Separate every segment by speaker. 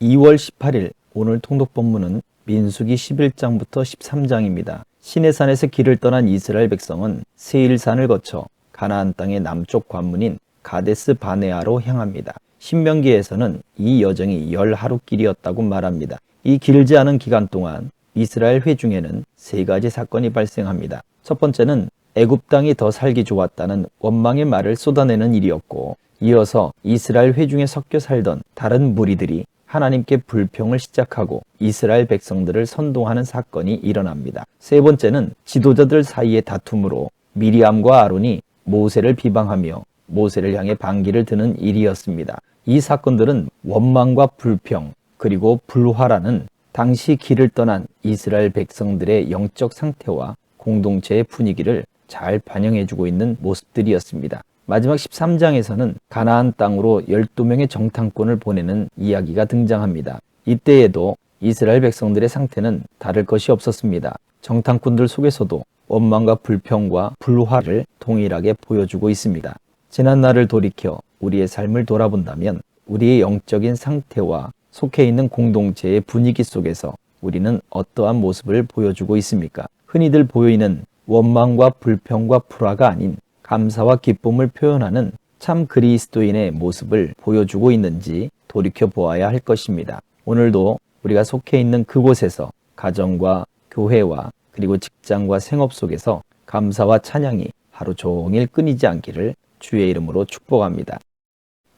Speaker 1: 2월 18일 오늘 통독 본문은 민수기 11장부터 13장입니다. 시내산에서 길을 떠난 이스라엘 백성은 세일산을 거쳐 가나안 땅의 남쪽 관문인 가데스 바네아로 향합니다. 신명기에서는 이 여정이 10하루길이었다고 말합니다. 이 길지 않은 기간 동안 이스라엘 회중에는 세 가지 사건이 발생합니다. 첫 번째는 애굽 땅이 더 살기 좋았다는 원망의 말을 쏟아내는 일이었고, 이어서 이스라엘 회중에 섞여 살던 다른 무리들이 하나님께 불평을 시작하고 이스라엘 백성들을 선동하는 사건이 일어납니다. 세 번째는 지도자들 사이의 다툼으로 미리암과 아론이 모세를 비방하며 모세를 향해 반기를 드는 일이었습니다. 이 사건들은 원망과 불평 그리고 불화라는 당시 길을 떠난 이스라엘 백성들의 영적 상태와 공동체의 분위기를 잘 반영해주고 있는 모습들이었습니다. 마지막 13장에서는 가나안 땅으로 12명의 정탐꾼을 보내는 이야기가 등장합니다. 이때에도 이스라엘 백성들의 상태는 다를 것이 없었습니다. 정탐꾼들 속에서도 원망과 불평과 불화를 동일하게 보여주고 있습니다. 지난날을 돌이켜 우리의 삶을 돌아본다면 우리의 영적인 상태와 속해 있는 공동체의 분위기 속에서 우리는 어떠한 모습을 보여주고 있습니까? 흔히들 보이는 원망과 불평과 불화가 아닌 감사와 기쁨을 표현하는 참 그리스도인의 모습을 보여주고 있는지 돌이켜 보아야 할 것입니다. 오늘도 우리가 속해 있는 그곳에서 가정과 교회와 그리고 직장과 생업 속에서 감사와 찬양이 하루 종일 끊이지 않기를 주의 이름으로 축복합니다.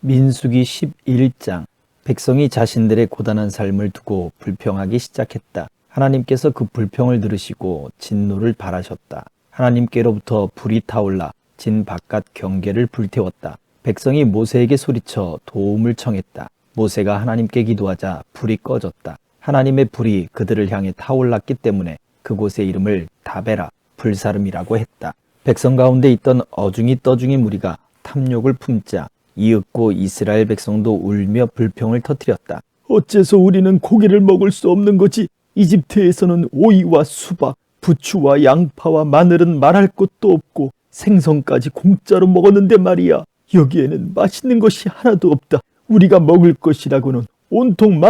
Speaker 1: 민수기 11장. 백성이 자신들의 고단한 삶을 두고 불평하기 시작했다. 하나님께서 그 불평을 들으시고 진노를 발하셨다. 하나님께로부터 불이 타올라 진 바깥 경계를 불태웠다. 백성이 모세에게 소리쳐 도움을 청했다. 모세가 하나님께 기도하자 불이 꺼졌다. 하나님의 불이 그들을 향해 타올랐기 때문에 그곳의 이름을 다베라, 불사름이라고 했다. 백성 가운데 있던 어중이 떠중이 무리가 탐욕을 품자 이윽고 이스라엘 백성도 울며 불평을 터뜨렸다.
Speaker 2: 어째서 우리는 고기를 먹을 수 없는 거지? 이집트에서는 오이와 수박, 부추와 양파와 마늘은 말할 것도 없고 생선까지 공짜로 먹었는데 말이야. 여기에는 맛있는 것이 하나도 없다. 우리가 먹을 것이라고는 온통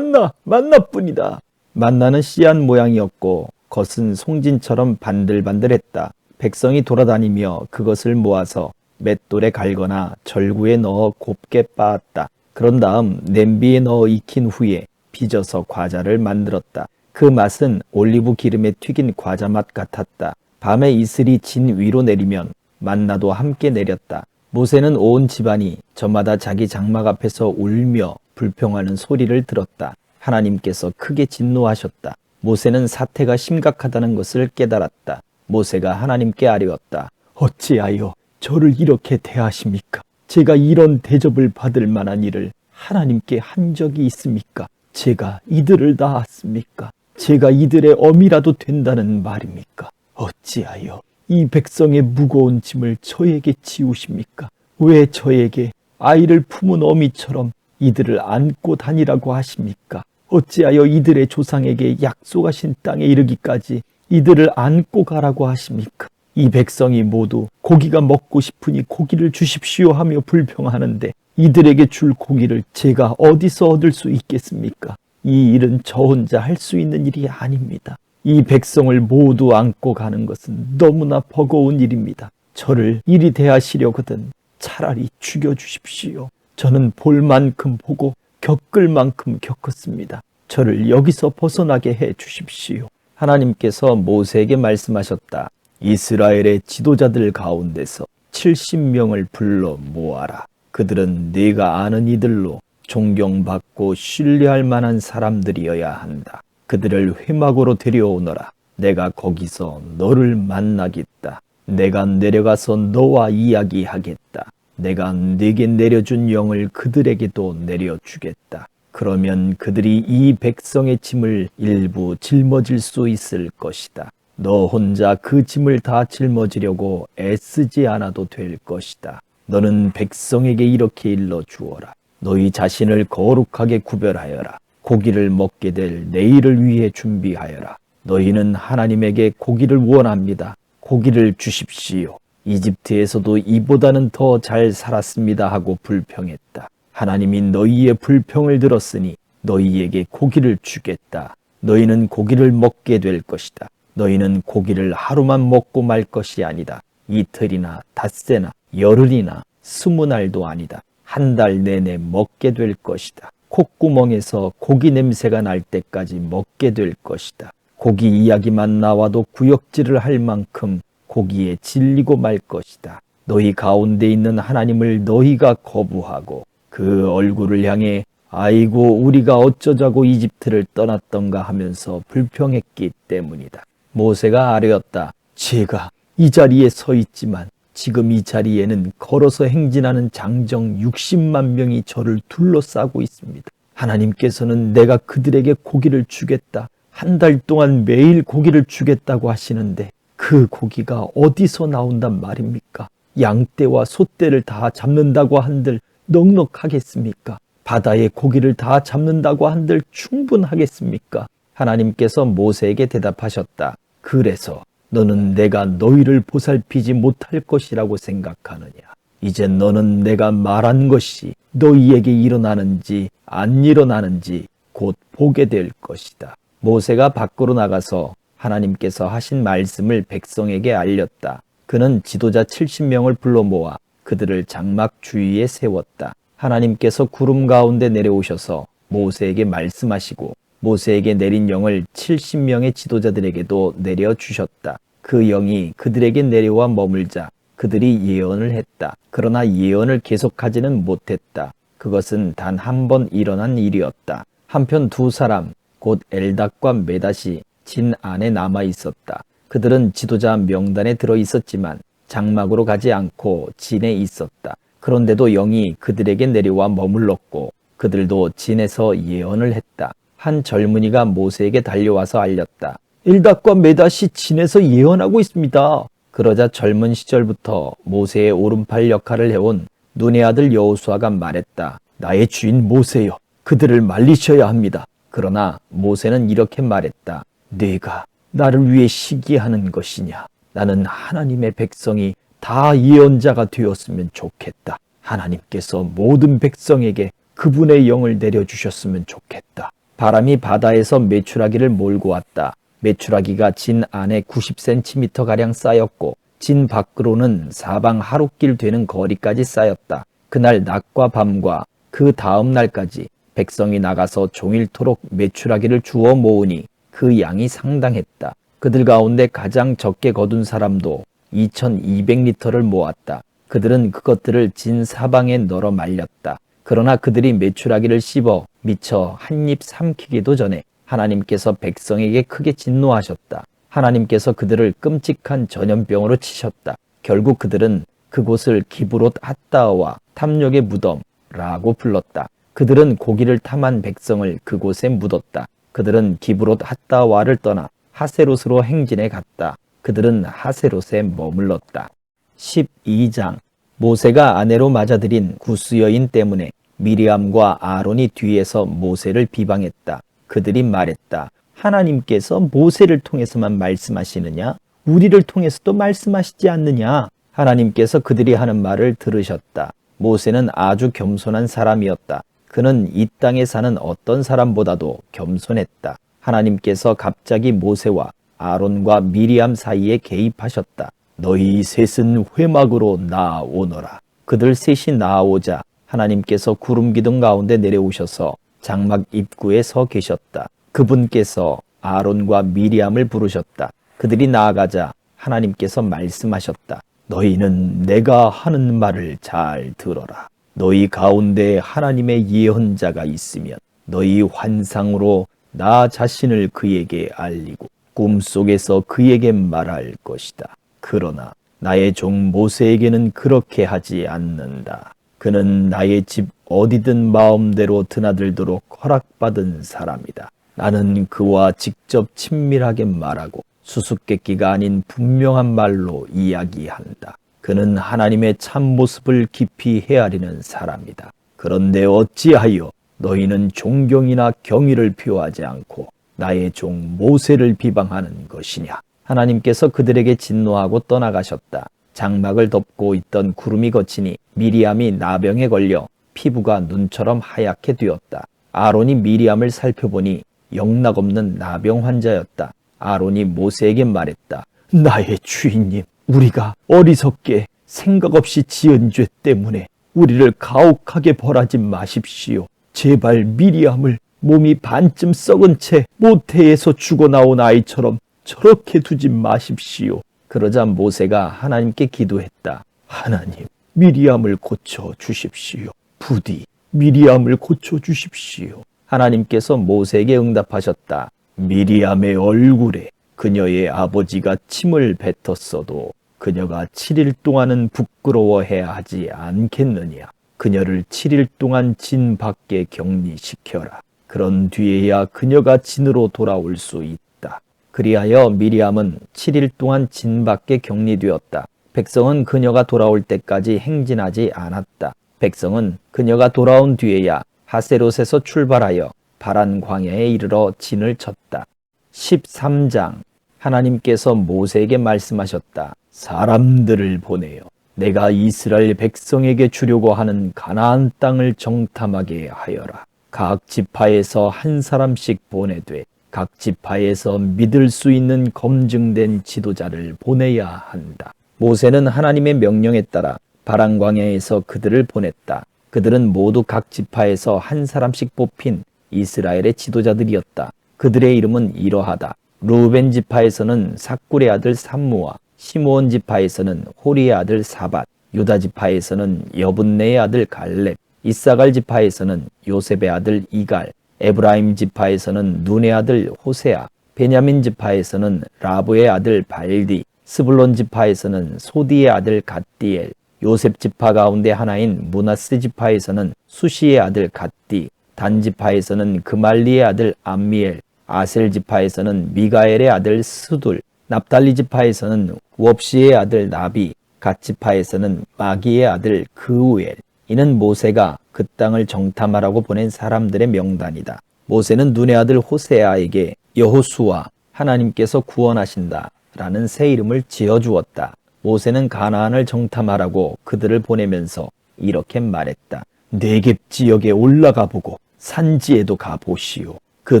Speaker 2: 만나뿐이다.
Speaker 1: 만나는 씨앗 모양이었고 겉은 송진처럼 반들반들했다. 백성이 돌아다니며 그것을 모아서 맷돌에 갈거나 절구에 넣어 곱게 빻았다. 그런 다음 냄비에 넣어 익힌 후에 빚어서 과자를 만들었다. 그 맛은 올리브 기름에 튀긴 과자 맛 같았다. 밤에 이슬이 진 위로 내리면 만나도 함께 내렸다. 모세는 온 집안이 저마다 자기 장막 앞에서 울며 불평하는 소리를 들었다. 하나님께서 크게 진노하셨다. 모세는 사태가 심각하다는 것을 깨달았다. 모세가 하나님께 아뢰었다.
Speaker 2: 어찌하여 저를 이렇게 대하십니까? 제가 이런 대접을 받을 만한 일을 하나님께 한 적이 있습니까? 제가 이들을 낳았습니까? 제가 이들의 어미라도 된다는 말입니까? 어찌하여 이 백성의 무거운 짐을 저에게 지우십니까? 왜 저에게 아이를 품은 어미처럼 이들을 안고 다니라고 하십니까? 어찌하여 이들의 조상에게 약속하신 땅에 이르기까지 이들을 안고 가라고 하십니까? 이 백성이 모두 고기가 먹고 싶으니 고기를 주십시오 하며 불평하는데 이들에게 줄 고기를 제가 어디서 얻을 수 있겠습니까? 이 일은 저 혼자 할 수 있는 일이 아닙니다. 이 백성을 모두 안고 가는 것은 너무나 버거운 일입니다. 저를 이리 대하시려거든 차라리 죽여주십시오. 저는 볼 만큼 보고 겪을 만큼 겪었습니다. 저를 여기서 벗어나게 해 주십시오.
Speaker 1: 하나님께서 모세에게 말씀하셨다. 이스라엘의 지도자들 가운데서 70명을 불러 모아라. 그들은 네가 아는 이들로 존경받고 신뢰할 만한 사람들이어야 한다. 그들을 회막으로 데려오너라. 내가 거기서 너를 만나겠다. 내가 내려가서 너와 이야기하겠다. 내가 네게 내려준 영을 그들에게도 내려주겠다. 그러면 그들이 이 백성의 짐을 일부 짊어질 수 있을 것이다. 너 혼자 그 짐을 다 짊어지려고 애쓰지 않아도 될 것이다. 너는 백성에게 이렇게 일러주어라. 너희 자신을 거룩하게 구별하여라. 고기를 먹게 될 내일을 위해 준비하여라. 너희는 하나님에게 고기를 원합니다. 고기를 주십시오. 이집트에서도 이보다는 더 잘 살았습니다 하고 불평했다. 하나님이 너희의 불평을 들었으니
Speaker 2: 너희에게 고기를 주겠다. 너희는 고기를 먹게 될 것이다. 너희는 고기를 하루만 먹고 말 것이 아니다. 이틀이나 닷새나 열흘이나 20날도 아니다. 한 달 내내 먹게 될 것이다. 콧구멍에서 고기 냄새가 날 때까지 먹게 될 것이다. 고기 이야기만 나와도 구역질을 할 만큼 고기에 질리고 말 것이다. 너희 가운데 있는 하나님을 너희가 거부하고 그 얼굴을 향해 아이고 우리가 어쩌자고 이집트를 떠났던가 하면서 불평했기 때문이다. 모세가 아뢰었다. 제가 이 자리에 서 있지만 지금 이 자리에는 걸어서 행진하는 장정 60만 명이 저를 둘러싸고 있습니다. 하나님께서는 내가 그들에게 고기를 주겠다. 한 달 동안 매일 고기를 주겠다고 하시는데 그 고기가 어디서 나온단 말입니까? 양떼와 소떼를 다 잡는다고 한들 넉넉하겠습니까? 바다의 고기를 다 잡는다고 한들 충분하겠습니까? 하나님께서 모세에게 대답하셨다. 그래서 너는 내가 너희를 보살피지 못할 것이라고 생각하느냐? 이제 너는 내가 말한 것이 너희에게 일어나는지 안 일어나는지 곧 보게 될 것이다. 모세가 밖으로 나가서 하나님께서 하신 말씀을 백성에게 알렸다. 그는 지도자 70명을 불러 모아 그들을 장막 주위에 세웠다. 하나님께서 구름 가운데 내려오셔서 모세에게 말씀하시고 모세에게 내린 영을 70명의 지도자들에게도 내려주셨다. 그 영이 그들에게 내려와 머물자 그들이 예언을 했다. 그러나 예언을 계속하지는 못했다. 그것은 단 한 번 일어난 일이었다. 한편 두 사람 곧 엘닷과 메닷이 진 안에 남아 있었다. 그들은 지도자 명단에 들어 있었지만 장막으로 가지 않고 진에 있었다. 그런데도 영이 그들에게 내려와 머물렀고 그들도 진에서 예언을 했다. 한 젊은이가 모세에게 달려와서 알렸다. 엘닷과 메닷이 진에서 예언하고 있습니다. 그러자 젊은 시절부터 모세의 오른팔 역할을 해온 눈의 아들 여호수아가 말했다. 나의 주인 모세여, 그들을 말리셔야 합니다. 그러나 모세는 이렇게 말했다. 네가 나를 위해 시기하는 것이냐? 나는 하나님의 백성이 다 예언자가 되었으면 좋겠다. 하나님께서 모든 백성에게 그분의 영을 내려주셨으면 좋겠다. 바람이 바다에서 메추라기를 몰고 왔다. 메추라기가 진 안에 90cm가량 쌓였고 진 밖으로는 사방 하루길 되는 거리까지 쌓였다. 그날 낮과 밤과 그 다음 날까지 백성이 나가서 종일토록 메추라기를 주워 모으니 그 양이 상당했다. 그들 가운데 가장 적게 거둔 사람도 2200리터를 모았다. 그들은 그것들을 진 사방에 널어 말렸다. 그러나 그들이 메추라기를 씹어 미처 한 입 삼키기도 전에 하나님께서 백성에게 크게 진노하셨다. 하나님께서 그들을 끔찍한 전염병으로 치셨다. 결국 그들은 그곳을 기브롯 핫다와 탐욕의 무덤라고 불렀다. 그들은 고기를 탐한 백성을 그곳에 묻었다. 그들은 기브롯 핫다와를 떠나 하세롯으로 행진해 갔다. 그들은 하세롯에 머물렀다. 12장 모세가 아내로 맞아들인 구스 여인 때문에 미리암과 아론이 뒤에서 모세를 비방했다. 그들이 말했다. 하나님께서 모세를 통해서만 말씀하시느냐? 우리를 통해서도 말씀하시지 않느냐? 하나님께서 그들이 하는 말을 들으셨다. 모세는 아주 겸손한 사람이었다. 그는 이 땅에 사는 어떤 사람보다도 겸손했다. 하나님께서 갑자기 모세와 아론과 미리암 사이에 개입하셨다. 너희 셋은 회막으로 나아오너라. 그들 셋이 나아오자 하나님께서 구름 기둥 가운데 내려오셔서 장막 입구에 서 계셨다. 그분께서 아론과 미리암을 부르셨다. 그들이 나아가자 하나님께서 말씀하셨다. 너희는 내가 하는 말을 잘 들어라. 너희 가운데 하나님의 예언자가 있으면 너희 환상으로 나 자신을 그에게 알리고 꿈속에서 그에게 말할 것이다. 그러나 나의 종 모세에게는 그렇게 하지 않는다. 그는 나의 집 어디든 마음대로 드나들도록 허락받은 사람이다. 나는 그와 직접 친밀하게 말하고 수수께끼가 아닌 분명한 말로 이야기한다. 그는 하나님의 참모습을 깊이 헤아리는 사람이다. 그런데 어찌하여 너희는 존경이나 경의를 표하지 않고 나의 종 모세를 비방하는 것이냐? 하나님께서 그들에게 진노하고 떠나가셨다. 장막을 덮고 있던 구름이 거치니 미리암이 나병에 걸려 피부가 눈처럼 하얗게 되었다.
Speaker 1: 아론이 미리암을 살펴보니 영락없는 나병 환자였다. 아론이 모세에게 말했다.
Speaker 2: 나의 주인님, 우리가 어리석게 생각 없이 지은 죄 때문에 우리를 가혹하게 벌하지 마십시오. 제발 미리암을 몸이 반쯤 썩은 채 모태에서 죽어나온 아이처럼 저렇게 두지 마십시오.
Speaker 1: 그러자 모세가 하나님께 기도했다.
Speaker 2: 하나님, 미리암을 고쳐 주십시오. 부디 미리암을 고쳐 주십시오.
Speaker 1: 하나님께서 모세에게 응답하셨다.
Speaker 2: 미리암의 얼굴에 그녀의 아버지가 침을 뱉었어도 그녀가 7일 동안은 부끄러워해야 하지 않겠느냐. 그녀를 7일 동안 진 밖에 격리시켜라. 그런 뒤에야 그녀가 진으로 돌아올 수 있다.
Speaker 1: 그리하여 미리암은 7일 동안 진 밖에 격리되었다. 백성은 그녀가 돌아올 때까지 행진하지 않았다. 백성은 그녀가 돌아온 뒤에야 하세롯에서 출발하여 바란 광야에 이르러 진을 쳤다. 13장. 하나님께서 모세에게 말씀하셨다.
Speaker 2: 사람들을 보내어 내가 이스라엘 백성에게 주려고 하는 가나안 땅을 정탐하게 하여라. 각 지파에서 한 사람씩 보내되 각 지파에서 믿을 수 있는 검증된 지도자를 보내야 한다.
Speaker 1: 모세는 하나님의 명령에 따라 바란 광야에서 그들을 보냈다. 그들은 모두 각 지파에서 한 사람씩 뽑힌 이스라엘의 지도자들이었다. 그들의 이름은 이러하다. 루벤 지파에서는 삭굴의 아들 삼무와 시므온 지파에서는 호리의 아들 사밧, 유다 지파에서는 여분네의 아들 갈렙, 이사갈 지파에서는 요셉의 아들 이갈, 에브라임 지파에서는 눈의 아들 호세아, 베냐민 지파에서는 라브의 아들 발디, 스불론 지파에서는 소디의 아들 갓디엘, 요셉 지파 가운데 하나인 므낫세 지파에서는 수시의 아들 갓디, 단 지파에서는 그말리의 아들 암미엘, 아셀 지파에서는 미가엘의 아들 스둘, 납달리 지파에서는 웁시의 아들 나비, 갓 지파에서는 마기의 아들 그우엘. 이는 모세가 그 땅을 정탐하라고 보낸 사람들의 명단이다. 모세는 눈의 아들 호세아에게 여호수아, 하나님께서 구원하신다 라는 새 이름을 지어주었다. 모세는 가나안을 정탐하라고 그들을 보내면서 이렇게 말했다.
Speaker 2: 네겝 지역에 올라가 보고 산지에도 가보시오. 그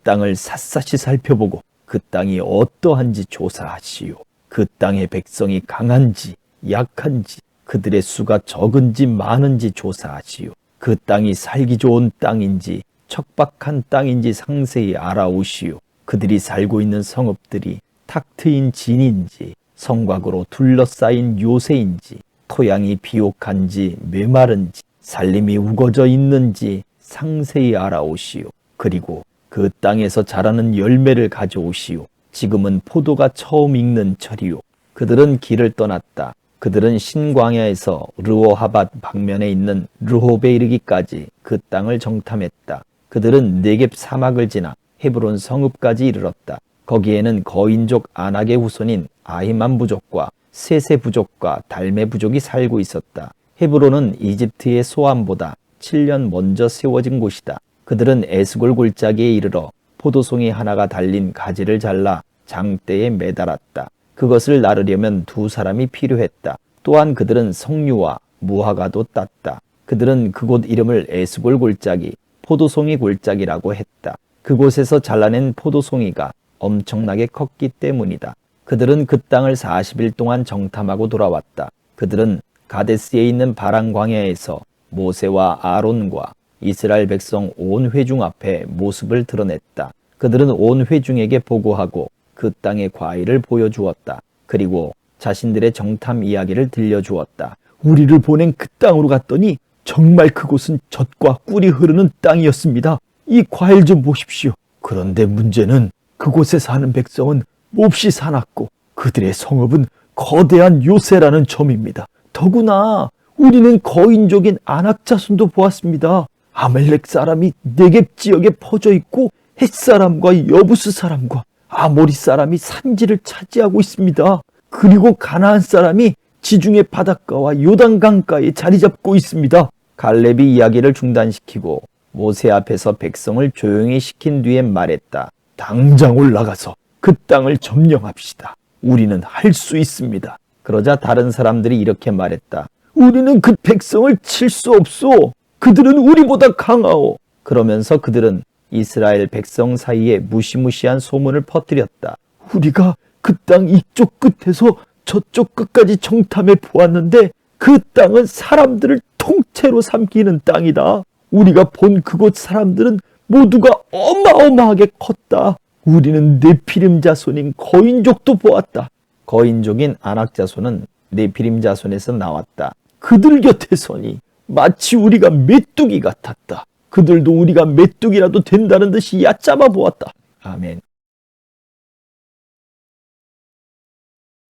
Speaker 2: 땅을 샅샅이 살펴보고 그 땅이 어떠한지 조사하시오. 그 땅의 백성이 강한지 약한지 그들의 수가 적은지 많은지 조사하시오. 그 땅이 살기 좋은 땅인지 척박한 땅인지 상세히 알아오시오. 그들이 살고 있는 성읍들이 탁 트인 진인지 성곽으로 둘러싸인 요새인지 토양이 비옥한지 메마른지 살림이 우거져 있는지 상세히 알아오시오. 그리고 그 땅에서 자라는 열매를 가져오시오. 지금은 포도가 처음 익는 철이요. 그들은 길을 떠났다. 그들은 신광야에서 르호하밧 방면에 있는 르홉에 이르기까지 그 땅을 정탐했다. 그들은 네겝 사막을 지나 헤브론 성읍까지 이르렀다. 거기에는 거인족 아낙의 후손인 아히만 부족과 세세 부족과 달메 부족이 살고 있었다. 헤브론은 이집트의 소암보다 7년 먼저 세워진 곳이다. 그들은 에스골 골짜기에 이르러 포도송이 하나가 달린 가지를 잘라 장대에 매달았다. 그것을 나르려면 2사람이 필요했다. 또한 그들은 석류와 무화과도 땄다. 그들은 그곳 이름을 에스골 골짜기, 포도송이 골짜기라고 했다. 그곳에서 잘라낸 포도송이가 엄청나게 컸기 때문이다. 그들은 그 땅을 40일 동안 정탐하고 돌아왔다. 그들은 가데스에 있는 바란 광야에서 모세와 아론과 이스라엘 백성 온 회중 앞에 모습을 드러냈다. 그들은 온 회중에게 보고하고 그 땅의 과일을 보여주었다. 그리고 자신들의 정탐 이야기를 들려주었다. 우리를 보낸 그 땅으로 갔더니 정말 그곳은 젖과 꿀이 흐르는 땅이었습니다. 이 과일 좀 보십시오. 그런데 문제는 그곳에 사는 백성은 몹시 사납고 그들의 성읍은 거대한 요새라는 점입니다. 더구나 우리는 거인족인 아낙 자손도 보았습니다. 아멜렉 사람이 네겝 지역에 퍼져 있고 헷 사람과 여부스 사람과 아모리 사람이 산지를 차지하고 있습니다. 그리고 가나안 사람이 지중해 바닷가와 요단 강가에 자리 잡고 있습니다.
Speaker 1: 갈렙이 이야기를 중단시키고 모세 앞에서 백성을 조용히 시킨 뒤에 말했다.
Speaker 2: 당장 올라가서 그 땅을 점령합시다. 우리는 할 수 있습니다.
Speaker 1: 그러자 다른 사람들이 이렇게 말했다.
Speaker 2: 우리는 그 백성을 칠 수 없소. 그들은 우리보다 강하오.
Speaker 1: 그러면서 그들은 이스라엘 백성 사이에 무시무시한 소문을 퍼뜨렸다.
Speaker 2: 우리가 그 땅 이쪽 끝에서 저쪽 끝까지 정탐해 보았는데 그 땅은 사람들을 통째로 삼키는 땅이다. 우리가 본 그곳 사람들은 모두가 어마어마하게 컸다. 우리는 네피림 자손인 거인족도 보았다.
Speaker 1: 거인족인 아낙 자손은 네피림 자손에서 나왔다.
Speaker 2: 그들 곁에 서니 마치 우리가 메뚜기 같았다. 그들도 우리가 메뚜기라도 된다는 듯이 얕잡아 보았다.
Speaker 1: 아멘.